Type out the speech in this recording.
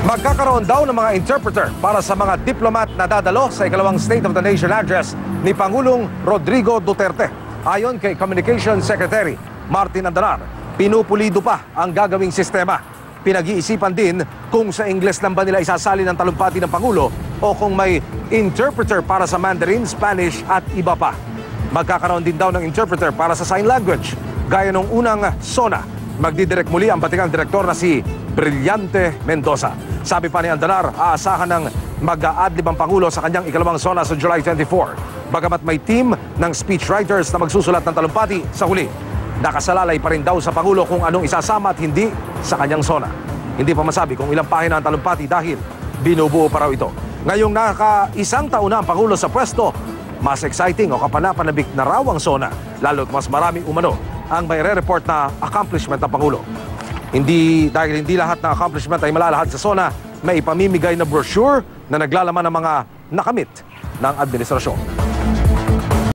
Magkakaroon daw ng mga interpreter para sa mga diplomat na dadalo sa ikalawang State of the Nation address ni Pangulong Rodrigo Duterte. Ayon kay Communications Secretary Martin Andanar, pinupulido pa ang gagawing sistema. Pinag-iisipan din kung sa Ingles lang ba nila isasali ng talumpati ng Pangulo o kung may interpreter para sa Mandarin, Spanish at iba pa. Magkakaroon din daw ng interpreter para sa sign language. Gaya nung unang SONA, magdidirect muli ang batikang direktor na si Brillante Mendoza. Sabi pa ni Andanar, aasahan ng mag-a-adlib ang Pangulo sa kanyang ikalawang SONA sa July 24. Bagamat may team ng speechwriters na magsusulat ng talumpati sa huli, nakasalalay pa rin daw sa Pangulo kung anong isasama at hindi sa kanyang SONA. Hindi pa masabi kung ilang pahina ang talumpati dahil binubuo pa raw ito. Ngayong naka-isang taon na ang Pangulo sa pwesto, mas exciting o kapanapanabik na raw ang SONA, lalo't mas maraming umano ang may re-report na accomplishment ng Pangulo. Dahil hindi lahat ng accomplishment ay malalahad sa SONA, may ipamimigay na brochure na naglalaman ng mga nakamit ng administrasyon.